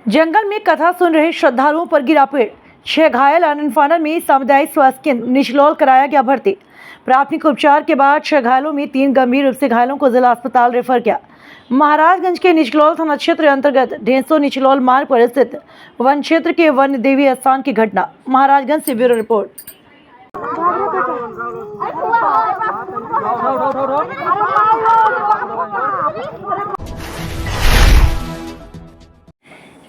जंगल में कथा सुन रहे श्रद्धालुओं पर गिरा पेड़, 6 घायल। आनंद फानन में सामुदायिक स्वास्थ्य केंद्र निचलौल कराया गया भर्ती। प्राथमिक उपचार के बाद 6 घायलों में 3 गंभीर रूप से घायलों को जिला अस्पताल रेफर किया। महाराजगंज के निचलौल थाना क्षेत्र अंतर्गत ढेंसो निचलौल मार्ग पर स्थित वन क्षेत्र के वन्य देवी स्थान की घटना। महाराजगंज से ब्यूरो रिपोर्ट।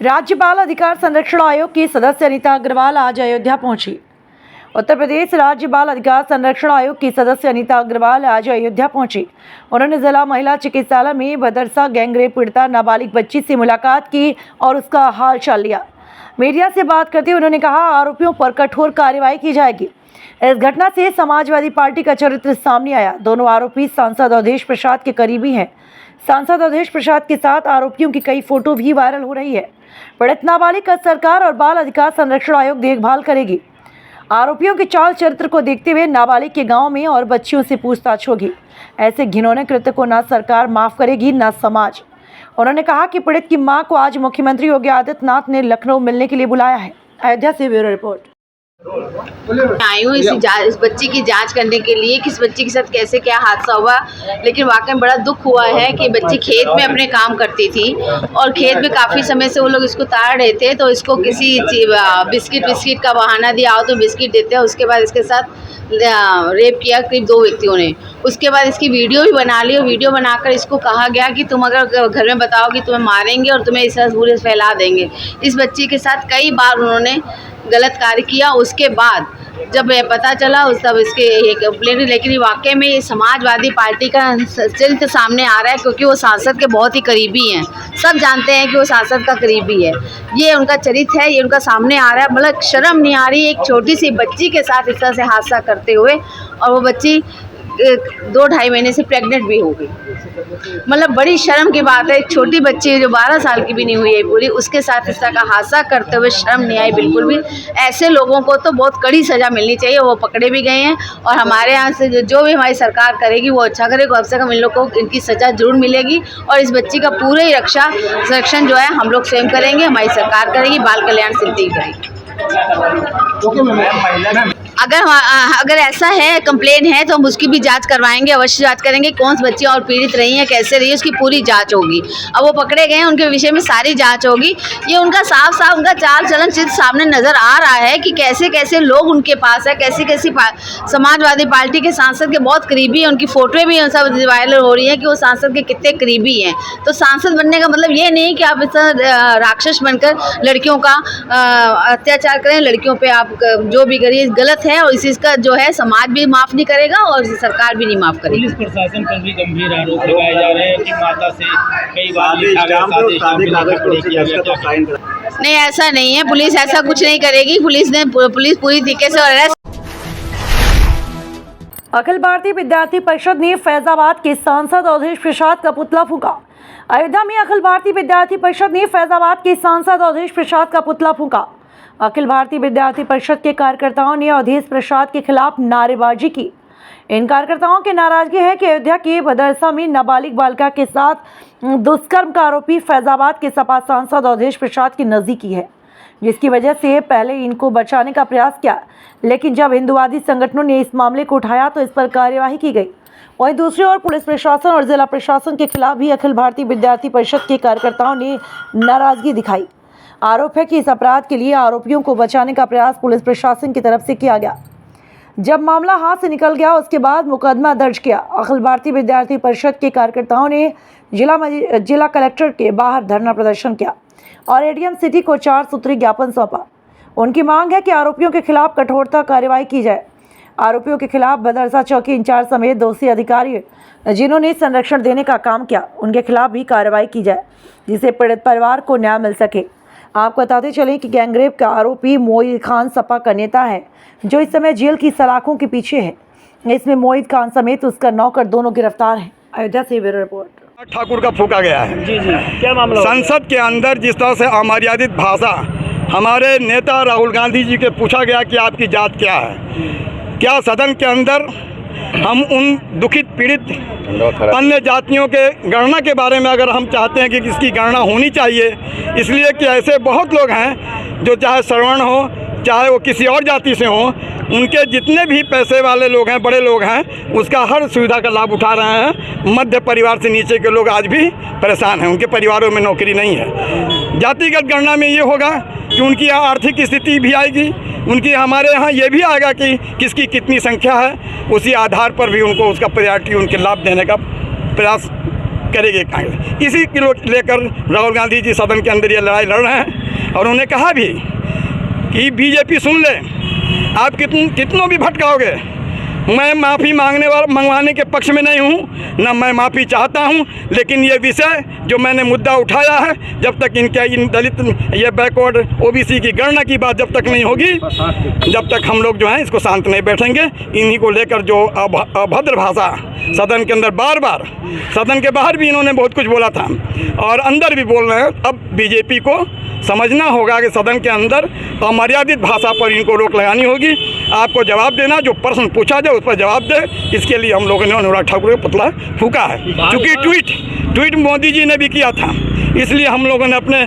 राज्य बाल अधिकार संरक्षण आयोग की सदस्य अनीता अग्रवाल आज अयोध्या पहुंची। उत्तर प्रदेश राज्य बाल अधिकार संरक्षण आयोग की सदस्य अनीता अग्रवाल आज अयोध्या पहुंची। उन्होंने जिला महिला चिकित्सालय में भदरसा गैंगरेप पीड़िता नाबालिग बच्ची से मुलाकात की और उसका हाल चाल लिया। मीडिया से बात करते हुए उन्होंने कहा, आरोपियों पर कठोर कार्रवाई की जाएगी। इस घटना से समाजवादी पार्टी का चरित्र सामने आया। दोनों आरोपी सांसद अवधेश प्रसाद के करीबी हैं। सांसद अवधेश प्रसाद के साथ आरोपियों की कई फोटो भी वायरल हो रही है। पीड़ित नाबालिग का सरकार और बाल अधिकार संरक्षण आयोग देखभाल करेगी। आरोपियों के चाल चरित्र को देखते हुए नाबालिग के गांव में और बच्चियों से पूछताछ होगी। ऐसे घिनौने कृत्य को न सरकार माफ करेगी न समाज। उन्होंने कहा कि पीड़ित की मां को आज मुख्यमंत्री योगी आदित्यनाथ ने लखनऊ मिलने के लिए बुलाया है। अयोध्या से ब्यूरो रिपोर्ट। आई हूँ इस बच्ची की जांच करने के लिए कि इस बच्ची के साथ कैसे क्या हादसा हुआ। लेकिन वाकई में बड़ा दुख हुआ है कि बच्ची खेत में अपने काम करती थी और खेत में काफ़ी समय से वो लोग इसको ताड़ रहे थे, तो इसको किसी बिस्किट का बहाना दिया हो तो बिस्किट देते हैं। उसके बाद इसके साथ रेप किया करीब 2 व्यक्तियों ने। उसके बाद इसकी वीडियो भी बना ली और वीडियो बनाकर इसको कहा गया कि तुम अगर घर में बताओगी तुम्हें मारेंगे और तुम्हें इस पूरे फैला देंगे। इस बच्ची के साथ कई बार उन्होंने गलत कार्य किया। उसके बाद जब पता चला तब इसके एक कंप्लेंट, लेकिन वाकई में ये समाजवादी पार्टी का चरित्र सामने आ रहा है, क्योंकि वो सांसद के बहुत ही करीबी हैं। सब जानते हैं कि वो सांसद का करीबी है। ये उनका चरित्र है, ये उनका सामने आ रहा है। मतलब शर्म नहीं आ रही एक छोटी सी बच्ची के साथ इस तरह से हादसा करते हुए, और वो बच्ची 2-2.5 महीने से प्रेग्नेंट भी हो गई। मतलब बड़ी शर्म की बात है। एक छोटी बच्ची जो 12 साल की भी नहीं हुई है पूरी, उसके साथ इस तरह का हादसा करते हुए शर्म नहीं आई बिल्कुल भी। ऐसे लोगों को तो बहुत कड़ी सज़ा मिलनी चाहिए। वो पकड़े भी गए हैं और हमारे यहाँ से जो भी हमारी सरकार करेगी वो अच्छा करेगी। कम से कम इन लोग को इनकी सज़ा जरूर मिलेगी और इस बच्ची का पूरे ही संरक्षण जो है हम लोग स्वयं करेंगे, हमारी सरकार करेगी, बाल कल्याण समिति करेगी। अगर ऐसा है, कंप्लेन है, तो हम उसकी भी जांच करवाएंगे, अवश्य जांच करेंगे। कौन सी बच्ची और पीड़ित रही है, कैसे रही है, उसकी पूरी जांच होगी। अब वो पकड़े गए हैं, उनके विषय में सारी जांच होगी। ये उनका साफ उनका चाल चलन चित्र सामने नजर आ रहा है कि कैसे कैसे लोग उनके पास है, कैसी कैसी समाजवादी पार्टी के सांसद के बहुत करीबी है। उनकी फोटोएं भी सब वायरल हो रही है कि वो सांसद के कितने करीबी हैं। तो सांसद बनने का मतलब ये नहीं कि आप इस राक्षस बनकर लड़कियों का अत्याचार करें, लड़कियों पे आप जो भी करिए गलत है, और इसी का जो है समाज भी माफ नहीं करेगा और सरकार भी नहीं माफ करेगी। पुलिस प्रशासन पर भी गंभीर आरोप लगाए जा रहे हैं कि माता से कई बार नहीं, ऐसा नहीं है। पुलिस ऐसा कुछ नहीं करेगी। पुलिस पूरी तरीके से अरेस्ट। अखिल भारतीय विद्यार्थी परिषद ने फैजाबाद के सांसद अवधेश प्रसाद का पुतला फूंका। अयोध्या में अखिल भारतीय विद्यार्थी परिषद ने फैजाबाद के सांसद अवधेश प्रसाद का पुतला फूंका। अखिल भारतीय विद्यार्थी परिषद के कार्यकर्ताओं ने अवधेश प्रसाद के खिलाफ नारेबाजी की। इन कार्यकर्ताओं की नाराजगी है कि अयोध्या के भदरसा में नाबालिग बालिका के साथ दुष्कर्म का आरोपी फैजाबाद के सपा सांसद अवधेश प्रसाद की नज़दीकी है, जिसकी वजह से पहले इनको बचाने का प्रयास किया, लेकिन जब हिंदुवादी संगठनों ने इस मामले को उठाया तो इस पर कार्यवाही की गई। वहीं दूसरी ओर पुलिस प्रशासन और जिला प्रशासन के खिलाफ भी अखिल भारतीय विद्यार्थी परिषद के कार्यकर्ताओं ने नाराजगी दिखाई। आरोप है कि इस अपराध के लिए आरोपियों को बचाने का प्रयास पुलिस प्रशासन की तरफ से किया गया। जब मामला हाथ से निकल गया उसके बाद मुकदमा दर्ज किया। अखिल भारतीय विद्यार्थी परिषद के कार्यकर्ताओं ने जिला कलेक्टर के बाहर धरना प्रदर्शन किया और एडीएम सिटी को 4 सूत्री ज्ञापन सौंपा। उनकी मांग है कि आरोपियों के खिलाफ कठोरता कार्रवाई की जाए। आरोपियों के खिलाफ भदरसा चौकी इंचार्ज समेत दोषी अधिकारी जिन्होंने संरक्षण देने का काम किया, उनके खिलाफ भी कार्रवाई की जाए, जिससे पीड़ित परिवार को न्याय मिल सके। आपको बताते चलें कि गैंगरेप का आरोपी मोहित खान सपा का नेता है, जो इस समय जेल की सलाखों के पीछे है। इसमें मोहित खान समेत उसका नौकर दोनों गिरफ्तार हैं। अयोध्या से ब्यूरो रिपोर्ट। ठाकुर का फूका गया है। जी, क्या मामला? संसद के अंदर जिस तरह से अमर्यादित भाषा हमारे नेता राहुल गांधी जी के पूछा गया कि आपकी जात क्या है, क्या सदन के अंदर हम उन दुखित पीड़ित अन्य जातियों के गणना के बारे में अगर हम चाहते हैं कि इसकी गणना होनी चाहिए, इसलिए कि ऐसे बहुत लोग हैं जो चाहे श्रवण हो, चाहे वो किसी और जाति से हो, उनके जितने भी पैसे वाले लोग हैं, बड़े लोग हैं, उसका हर सुविधा का लाभ उठा रहे हैं। मध्य परिवार से नीचे के लोग आज भी परेशान हैं, उनके परिवारों में नौकरी नहीं है। जातिगत गणना में ये होगा कि उनकी आर्थिक स्थिति भी आएगी, उनकी हमारे यहाँ ये भी आएगा कि किसकी कितनी संख्या है, उसी आधार पर भी उनको उसका प्रायोरिटी उनके लाभ देने का प्रयास करेगी कांग्रेस। इसी को लेकर राहुल गांधी जी सदन के अंदर ये लड़ाई लड़ रहे हैं और उन्होंने कहा भी कि बीजेपी सुन ले, आप कितनों भी भटकाओगे, मैं माफ़ी मंगवाने के पक्ष में नहीं हूँ, न मैं माफ़ी चाहता हूँ, लेकिन ये विषय जो मैंने मुद्दा उठाया है, जब तक इन दलित ये बैकवर्ड ओबीसी की गणना की बात जब तक नहीं होगी, जब तक हम लोग जो हैं इसको शांत नहीं बैठेंगे। इन्हीं को लेकर जो अभद्र भाषा सदन के अंदर बार बार, सदन के बाहर भी इन्होंने बहुत कुछ बोला था और अंदर भी बोल रहे हैं। अब बीजेपी को समझना होगा कि सदन के अंदर अमर्यादित भाषा पर इनको रोक लगानी होगी। आपको जवाब देना, जो प्रश्न पूछा जाए उस पर जवाब दे, इसके लिए हम लोगों ने अनुराग ठाकुर का पुतला फूका है। क्योंकि ट्वीट मोदी जी ने भी किया था, इसलिए हम लोगों ने अपने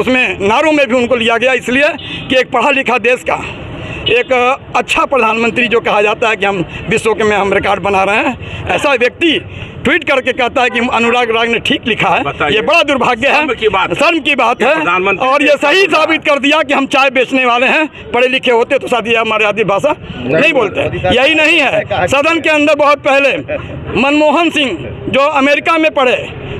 उसमें नारों में भी उनको लिया गया, इसलिए कि एक पढ़ा लिखा देश का एक अच्छा प्रधानमंत्री जो कहा जाता है कि हम विश्व के में हम रिकॉर्ड बना रहे हैं, ऐसा व्यक्ति ट्वीट करके कहता है कि अनुराग राग ने ठीक लिखा है, ये बड़ा दुर्भाग्य है, शर्म की बात है। और ये सही साबित कर दिया कि हम चाय बेचने वाले हैं, पढ़े लिखे होते तो शायद ये मर्यादित भाषा नहीं बोलते। यही नहीं है, सदन के अंदर बहुत पहले मनमोहन सिंह जो अमेरिका में पढ़े,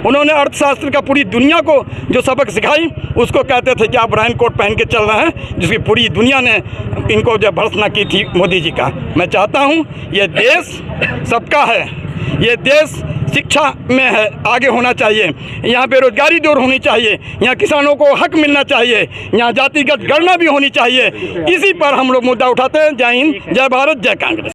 उन्होंने अर्थशास्त्र का पूरी दुनिया को जो सबक सिखाई, उसको कहते थे कि आप रैन कोट पहन के चल रहे हैं, जिसकी पूरी दुनिया ने इनको जो भर्त्सना की थी मोदी जी का। मैं चाहता हूँ ये देश सबका है, ये देश शिक्षा में है, आगे होना चाहिए, यहाँ बेरोजगारी दूर होनी चाहिए, यहाँ किसानों को हक मिलना चाहिए, यहाँ जातिगत गणना भी होनी चाहिए। इसी पर हम लोग मुद्दा उठाते हैं। जय हिंद, जय भारत, जय कांग्रेस।